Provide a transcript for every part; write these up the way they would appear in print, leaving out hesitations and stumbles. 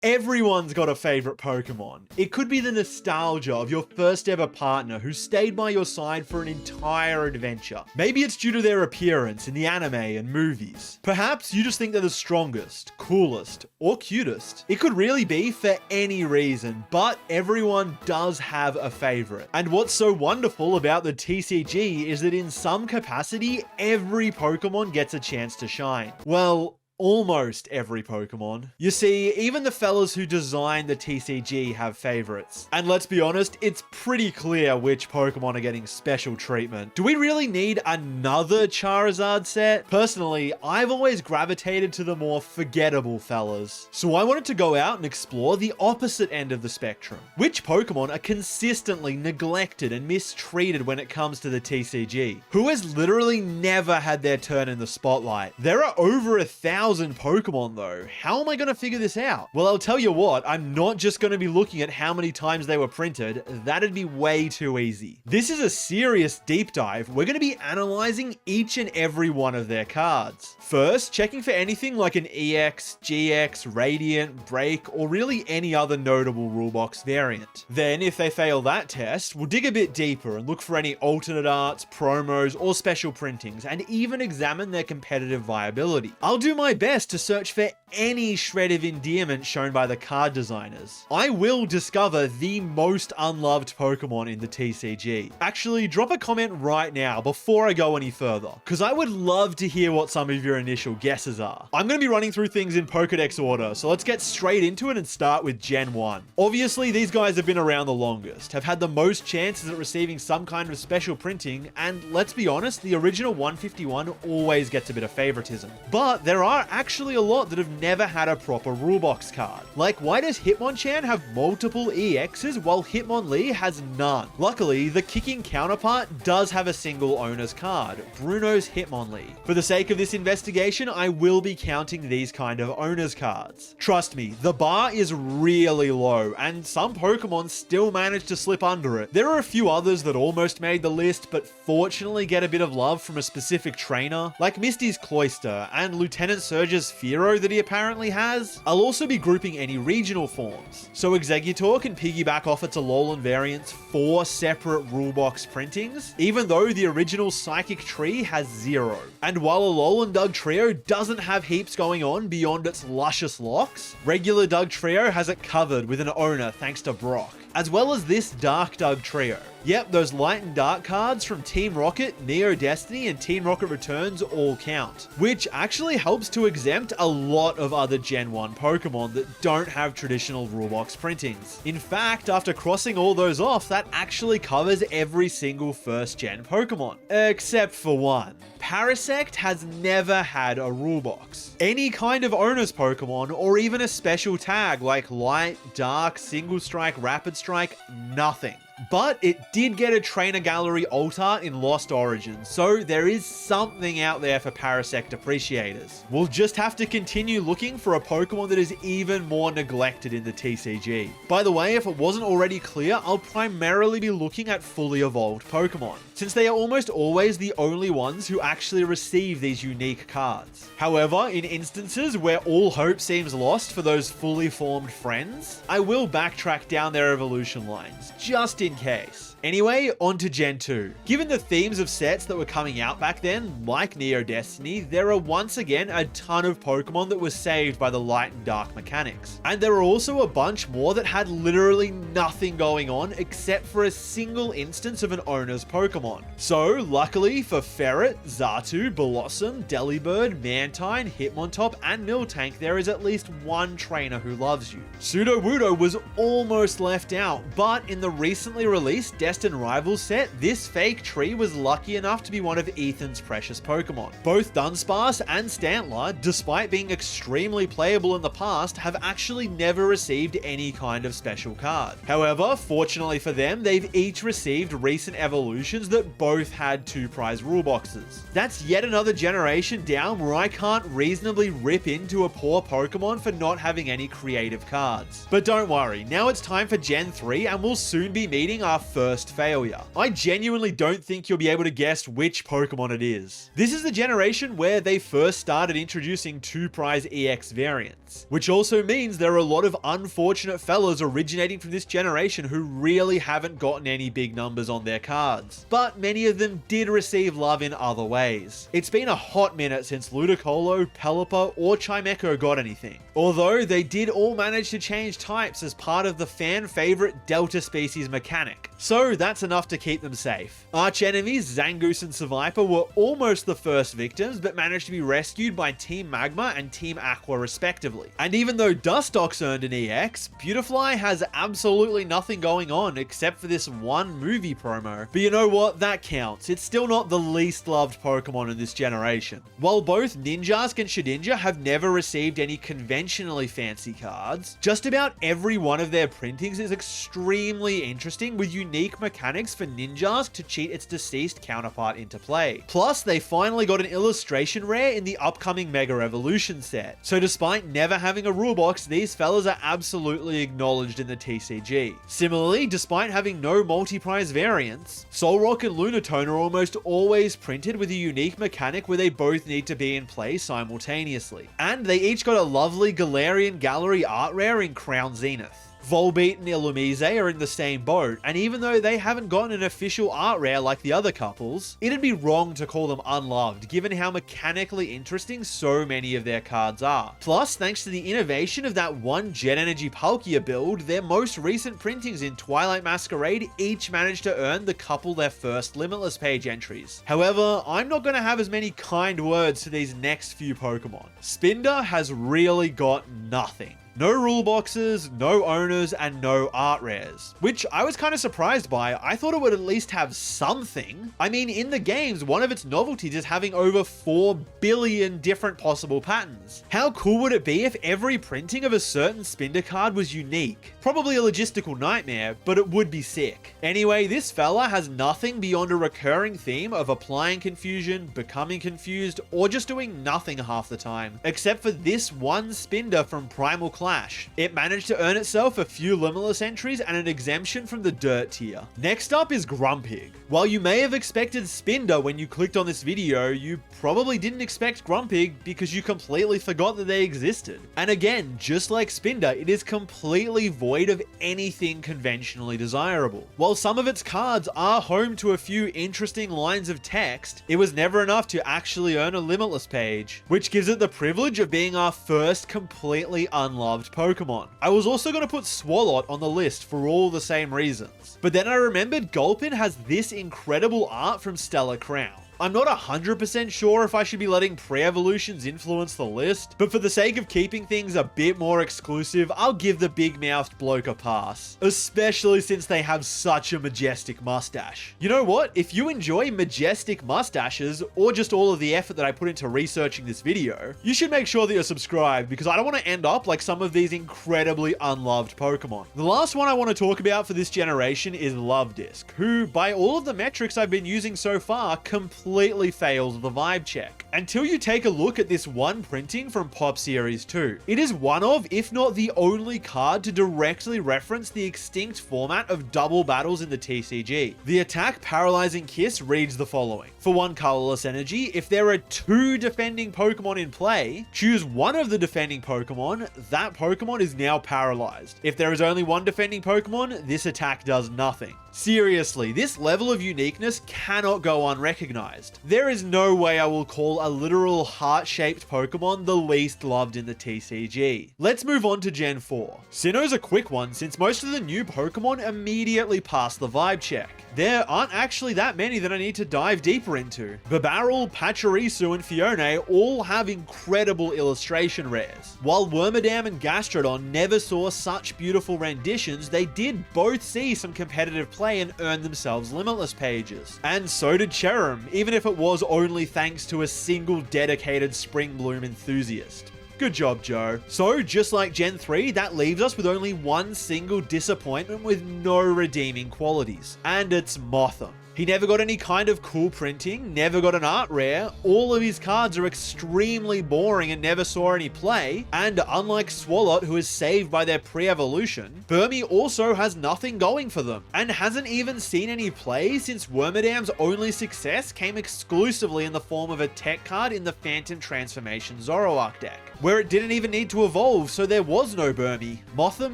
Everyone's got a favorite Pokemon. It could be the nostalgia of your first ever partner who stayed by your side for an entire adventure. Maybe it's due to their appearance in the anime and movies. Perhaps you just think they're the strongest, coolest, or cutest. It could really be for any reason, but everyone does have a favorite. And what's so wonderful about the TCG is that in some capacity, every Pokemon gets a chance to shine. Well, almost every Pokemon. You see, even the fellas who designed the TCG have favorites. And let's be honest, it's pretty clear which Pokemon are getting special treatment. Do we really need another Charizard set? Personally, I've always gravitated to the more forgettable fellas. So I wanted to go out and explore the opposite end of the spectrum. Which Pokemon are consistently neglected and mistreated when it comes to the TCG? Who has literally never had their turn in the spotlight? There are over 1,000 Pokemon though. How am I going to figure this out? Well, I'll tell you what, I'm not just going to be looking at how many times they were printed. That'd be way too easy. This is a serious deep dive. We're going to be analyzing each and every one of their cards. First, checking for anything like an EX, GX, Radiant, Break, or really any other notable rulebox variant. Then, if they fail that test, we'll dig a bit deeper and look for any alternate arts, promos, or special printings, and even examine their competitive viability. I'll do my best to search for any shred of endearment shown by the card designers. I will discover the most unloved Pokemon in the TCG. Actually, drop a comment right now before I go any further, because I would love to hear what some of your initial guesses are. I'm going to be running through things in Pokedex order, so let's get straight into it and start with Gen 1. Obviously, these guys have been around the longest, have had the most chances at receiving some kind of special printing, and let's be honest, the original 151 always gets a bit of favoritism. But there are actually a lot that have never had a proper rulebox card. Like, why does Hitmonchan have multiple EXs while Hitmonlee has none? Luckily, the kicking counterpart does have a single owner's card, Bruno's Hitmonlee. For the sake of this investigation, I will be counting these kind of owner's cards. Trust me, the bar is really low, and some Pokemon still manage to slip under it. There are a few others that almost made the list, but fortunately get a bit of love from a specific trainer, like Misty's Cloyster and Lieutenant Surge's Fearow that he apparently has. I'll also be grouping any regional forms. So Exeggutor can piggyback off its Alolan variant's 4 separate rulebox printings, even though the original Psychic Tree has 0. And while Alolan Dugtrio doesn't have heaps going on beyond its luscious locks, regular Dugtrio has it covered with an owner thanks to Brock, as well as this Dark Dugtrio. Yep, those Light and Dark cards from Team Rocket, Neo Destiny, and Team Rocket Returns all count, which actually helps to exempt a lot of other Gen 1 Pokemon that don't have traditional rulebox printings. In fact, after crossing all those off, that actually covers every single first gen Pokemon, except for one. Parasect has never had a rulebox. Any kind of owner's Pokemon, or even a special tag like Light, Dark, Single Strike, Rapid Strike, nothing. But it did get a trainer gallery alt art in Lost Origins, so there is something out there for Parasect appreciators. We'll just have to continue looking for a Pokemon that is even more neglected in the TCG. By the way, if it wasn't already clear, I'll primarily be looking at fully evolved Pokemon, since they are almost always the only ones who actually receive these unique cards. However, in instances where all hope seems lost for those fully formed friends, I will backtrack down their evolution lines, just in case. Anyway, on to Gen 2. Given the themes of sets that were coming out back then, like Neo Destiny, there are once again a ton of Pokemon that were saved by the Light and Dark mechanics. And there are also a bunch more that had literally nothing going on except for a single instance of an owner's Pokemon. So, luckily for Ferret, Xatu, Blossom, Delibird, Mantine, Hitmontop, and Miltank, there is at least one trainer who loves you. Sudowoodo was almost left out, but in the recently released Destined Rivals set, this fake tree was lucky enough to be one of Ethan's precious Pokemon. Both Dunsparce and Stantler, despite being extremely playable in the past, have actually never received any kind of special card. However, fortunately for them, they've each received recent evolutions that both had 2 prize rule boxes. That's yet another generation down where I can't reasonably rip into a poor for not having any creative cards. But don't worry, now it's time for Gen 3 and we'll soon be meeting beating our first failure. I genuinely don't think you'll be able to guess which Pokemon it is. This is the generation where they first started introducing 2 prize EX variants, which also means there are a lot of unfortunate fellas originating from this generation who really haven't gotten any big numbers on their cards, but many of them did receive love in other ways. It's been a hot minute since Ludicolo, Pelipper, or Chimecho got anything, although they did all manage to change types as part of the fan favorite Delta species mechanic, so that's enough to keep them safe. Arch enemies Zangoose and Seviper were almost the first victims, but managed to be rescued by Team Magma and Team Aqua respectively. And even though Dustox earned an EX, Beautifly has absolutely nothing going on except for this one movie promo. But you know what? That counts. It's still not the least loved Pokemon in this generation. While both Ninjask and Shedinja have never received any conventionally fancy cards, just about every one of their printings is extremely interesting, with unique mechanics for Ninjask to cheat its deceased counterpart into play. Plus, they finally got an illustration rare in the upcoming Mega Evolution set. So despite never having a rule box, these fellas are absolutely acknowledged in the TCG. Similarly, despite having no multi-prize variants, Solrock and Lunatone are almost always printed with a unique mechanic where they both need to be in play simultaneously. And they each got a lovely Galarian Gallery art rare in Crown Zenith. Volbeat and Illumise are in the same boat, and even though they haven't gotten an official art rare like the other couples, it'd be wrong to call them unloved given how mechanically interesting so many of their cards are. Plus, thanks to the innovation of that one Jet Energy Palkia build, their most recent printings in Twilight Masquerade each managed to earn the couple their first Limitless page entries. However, I'm not going to have as many kind words to these next few Pokemon. Spinder has really got nothing. No rule boxes, no owners, and no art rares, which I was kind of surprised by. I thought it would at least have something. I mean, in the games, one of its novelties is having over 4 billion different possible patterns. How cool would it be if every printing of a certain Spinder card was unique? Probably a logistical nightmare, but it would be sick. Anyway, this fella has nothing beyond a recurring theme of applying confusion, becoming confused, or just doing nothing half the time, except for this one Spinder from Primal Clash. It managed to earn itself a few Limitless entries and an exemption from the Dirt tier. Next up is Grumpig. While you may have expected Spinder when you clicked on this video, you probably didn't expect Grumpig because you completely forgot that they existed. And again, just like Spinder, it is completely void of anything conventionally desirable. While some of its cards are home to a few interesting lines of text, it was never enough to actually earn a Limitless page, which gives it the privilege of being our first completely unloved Pokemon. I was also going to put Swalot on the list for all the same reasons, but then I remembered Gulpin has this incredible art from Stellar Crown. I'm not 100% sure if I should be letting pre-evolutions influence the list, but for the sake of keeping things a bit more exclusive, I'll give the big-mouthed bloke a pass, especially since they have such a majestic mustache. You know what? If you enjoy majestic mustaches, or just all of the effort that I put into researching this video, you should make sure that you're subscribed, because I don't want to end up like some of these incredibly unloved Pokemon. The last one I want to talk about for this generation is Luvdisc, who, by all of the metrics I've been using so far, completely fails the vibe check. Until you take a look at this one printing from Pop Series 2. It is one of, if not the only card to directly reference the extinct format of double battles in the TCG. The attack Paralyzing Kiss reads the following. For 1 colorless energy, if there are 2 defending Pokemon in play, choose one of the defending Pokemon, that Pokemon is now paralyzed. If there is only 1 defending Pokemon, this attack does nothing. Seriously, this level of uniqueness cannot go unrecognized. There is no way I will call a literal heart-shaped Pokemon the least loved in the TCG. Let's move on to Gen 4. Sinnoh's a quick one since most of the new Pokemon immediately pass the vibe check. There aren't actually that many that I need to dive deeper into. Babarrel, Pachirisu, and Fione all have incredible illustration rares. While Wormadam and Gastrodon never saw such beautiful renditions, they did both see some competitive play and earn themselves Limitless pages. And so did Cherim, even if it was only thanks to a single dedicated Spring Bloom enthusiast. Good job, Joe. So, just like Gen 3, that leaves us with only one single disappointment with no redeeming qualities, and it's Mothim. He never got any kind of cool printing, never got an art rare, all of his cards are extremely boring and never saw any play, and unlike Swalot, who is saved by their pre-evolution, Burmy also has nothing going for them, and hasn't even seen any play since Wormadam's only success came exclusively in the form of a tech card in the Phantom Transformation Zoroark deck, where it didn't even need to evolve, so there was no Burmy. Mothim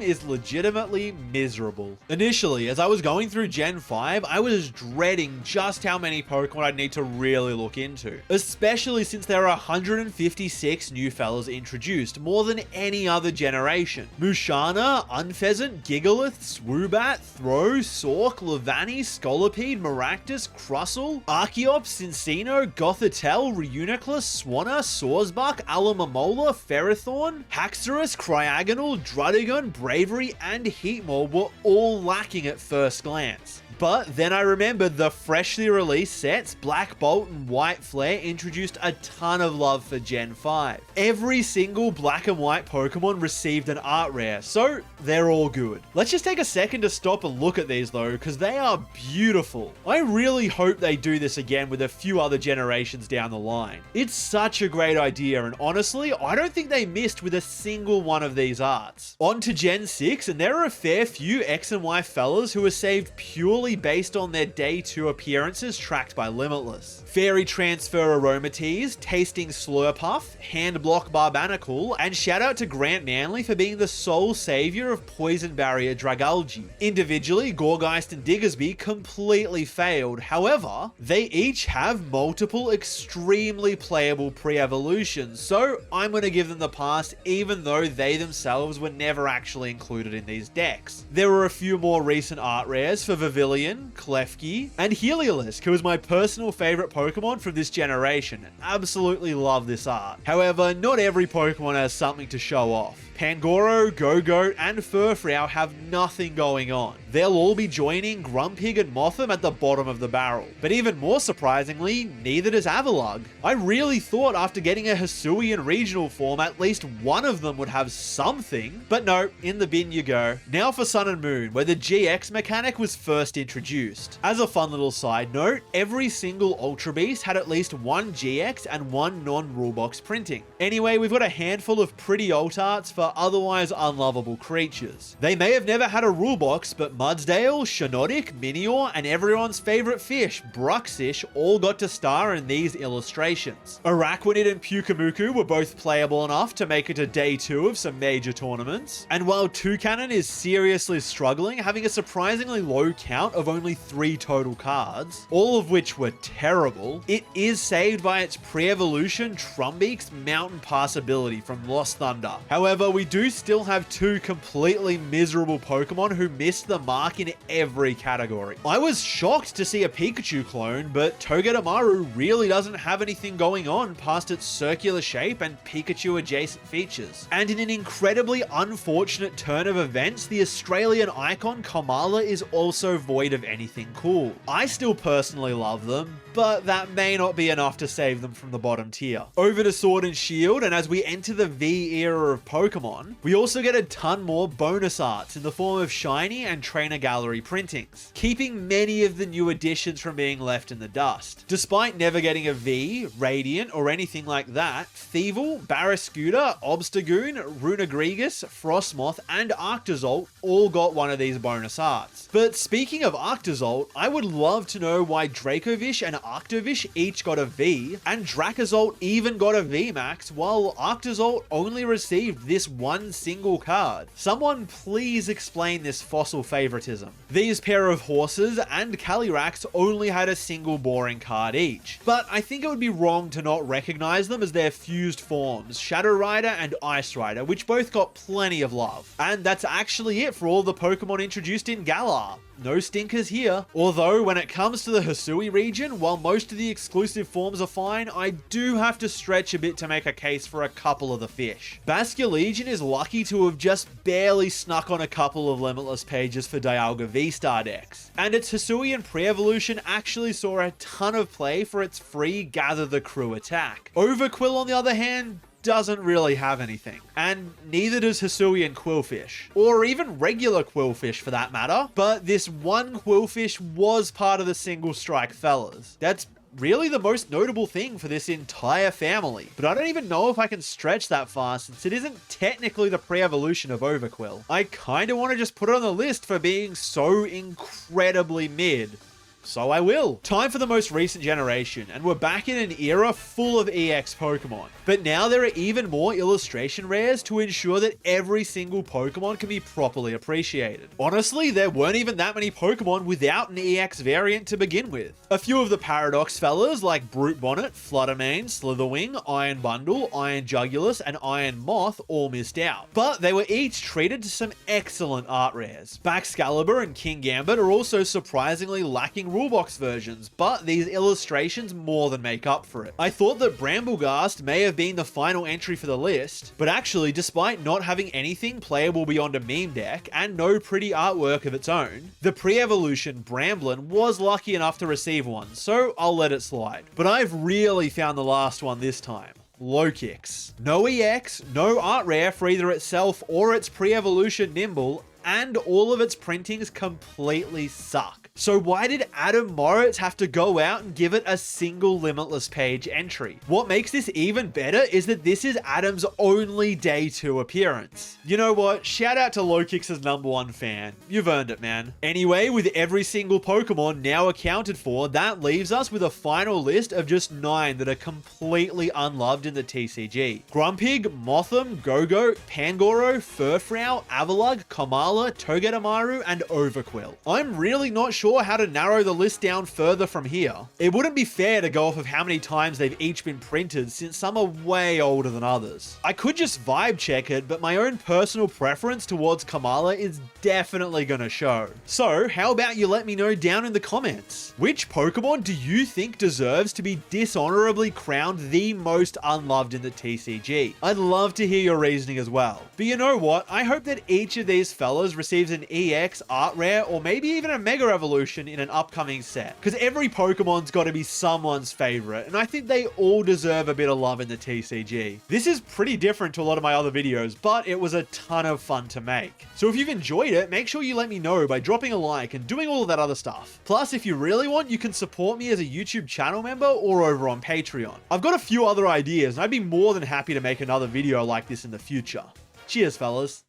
is legitimately miserable. Initially, as I was going through Gen 5, I was dreading just how many Pokemon I'd need to really look into, especially since there are 156 new fellas introduced, more than any other generation. Musharna, Unfezant, Gigalith, Swoobat, Throh, Sork, Levani, Scolipede, Maractus, Crustle, Archeops, Cincino, Gothitelle, Reuniclus, Swanna, Swordsbuck, Alamamola, Ferrothorn, Haxorus, Cryogonal, Druddigon, Bravery, and Heatmore were all lacking at first glance. But then I remembered the freshly released sets, Black Bolt and White Flare, introduced a ton of love for Gen 5. Every single black and white Pokemon received an art rare, so they're all good. Let's just take a second to stop and look at these though, because they are beautiful. I really hope they do this again with a few other generations down the line. It's such a great idea, and honestly, I don't think they missed with a single one of these arts. On to Gen 6, and there are a fair few X and Y fellas who are saved purely based on their Day 2 appearances tracked by Limitless. Fairy Transfer Aromatisse, Tasting Slurpuff, Hand Block Barbanacle, and shout out to Grant Manley for being the sole savior of Poison Barrier Dragalge. Individually, Gorgeist and Diggersby completely failed, however, they each have multiple extremely playable pre-evolutions, so I'm going to give them the pass even though they themselves were never actually included in these decks. There were a few more recent art rares for Vivillon, Klefki, and Heliolisk, who is my personal favorite Pokemon from this generation. Absolutely love this art. However, not every Pokemon has something to show off. Pangoro, Go-Goat, and Furfrou have nothing going on. They'll all be joining Grumpig and Mothim at the bottom of the barrel. But even more surprisingly, neither does Avalugg. I really thought after getting a Hisui in regional form, at least one of them would have something. But no, in the bin you go. Now for Sun and Moon, where the GX mechanic was first introduced. As a fun little side note, every single Ultra Beast had at least one GX and one non-rulebox printing. Anyway, we've got a handful of pretty alt arts for otherwise unlovable creatures. They may have never had a rule box, but Mudsdale, Shiinotic, Minior, and everyone's favorite fish, Bruxish, all got to star in these illustrations. Araquanid and Pyukumuku were both playable enough to make it to Day 2 of some major tournaments, and while Toucanon is seriously struggling, having a surprisingly low count of only 3 total cards, all of which were terrible, it is saved by its pre-evolution Trumbeak's Mountain Pass ability from Lost Thunder. However, we do still have 2 completely miserable Pokemon who missed the mark in every category. I was shocked to see a Pikachu clone, but Togedemaru really doesn't have anything going on past its circular shape and Pikachu adjacent features. And in an incredibly unfortunate turn of events, the Australian icon Kamala is also void of anything cool. I still personally love them, but that may not be enough to save them from the bottom tier. Over to Sword and Shield, and as we enter the V era of Pokemon, we also get a ton more bonus arts in the form of shiny and trainer gallery printings, keeping many of the new additions from being left in the dust. Despite never getting a V, Radiant, or anything like that, Thievul, Barraskewda, Obstagoon, Runagrigus, Frostmoth, and Arctozolt all got one of these bonus arts. But speaking of Arctozolt, I would love to know why Dracovish and Arctovish each got a V, and Dracozolt even got a VMAX, while Arctozolt only received this one single card. Someone please explain this fossil favoritism. These pair of horses and Calyrax only had a single boring card each, but I think it would be wrong to not recognize them as their fused forms, Shadow Rider and Ice Rider, which both got plenty of love. And that's actually it for all the Pokemon introduced in Galar. No stinkers here. Although, when it comes to the Hisui region, while most of the exclusive forms are fine, I do have to stretch a bit to make a case for a couple of the fish. Basculegion is lucky to have just barely snuck on a couple of Limitless pages for Dialga V-Star decks. And its Hisuian pre-evolution actually saw a ton of play for its free Gather the Crew attack. Overquill, on the other hand, doesn't really have anything. And neither does Hisuian Quillfish, or even regular Quillfish for that matter, but this one Quillfish was part of the single strike fellas. That's really the most notable thing for this entire family, but I don't even know if I can stretch that far since it isn't technically the pre-evolution of Overquill. I kinda wanna just put it on the list for being so incredibly mid. So I will. Time for the most recent generation, and we're back in an era full of EX Pokemon. But now there are even more illustration rares to ensure that every single Pokemon can be properly appreciated. Honestly, there weren't even that many Pokemon without an EX variant to begin with. A few of the Paradox fellas like Brute Bonnet, Fluttermane, Slitherwing, Iron Bundle, Iron Jugulus, and Iron Moth all missed out. But they were each treated to some excellent art rares. Baxcalibur and King Gambit are also surprisingly lacking rulebox versions, but these illustrations more than make up for it. I thought that Brambleghast may have been the final entry for the list, but actually, despite not having anything playable beyond a meme deck and no pretty artwork of its own, the pre-evolution Bramblin was lucky enough to receive one, so I'll let it slide. But I've really found the last one this time. Lokix. No EX, no art rare for either itself or its pre-evolution Nimble, and all of its printings completely suck. So why did Adam Moritz have to go out and give it a single Limitless page entry? What makes this even better is that this is Adam's only day 2 appearance. You know what? Shout out to Lokix's #1 fan. You've earned it, man. Anyway, with every single Pokemon now accounted for, that leaves us with a final list of just 9 that are completely unloved in the TCG. Grumpig, Mothim, Go-Go, Pangoro, Furfrou, Avalugg, Komala, Togedemaru, and Overquill. I'm really not sure how to narrow the list down further from here. It wouldn't be fair to go off of how many times they've each been printed since some are way older than others. I could just vibe check it, but my own personal preference towards Kamala is definitely gonna show. So how about you let me know down in the comments? Which Pokemon do you think deserves to be dishonorably crowned the most unloved in the TCG? I'd love to hear your reasoning as well. But you know what? I hope that each of these fellas receives an EX, art rare, or maybe even a Mega Evolution in an upcoming set, because every Pokemon's got to be someone's favorite, and I think they all deserve a bit of love in the TCG. This is pretty different to a lot of my other videos, but it was a ton of fun to make. So if you've enjoyed it, make sure you let me know by dropping a like and doing all of that other stuff. Plus, if you really want, you can support me as a YouTube channel member or over on Patreon. I've got a few other ideas, and I'd be more than happy to make another video like this in the future. Cheers, fellas.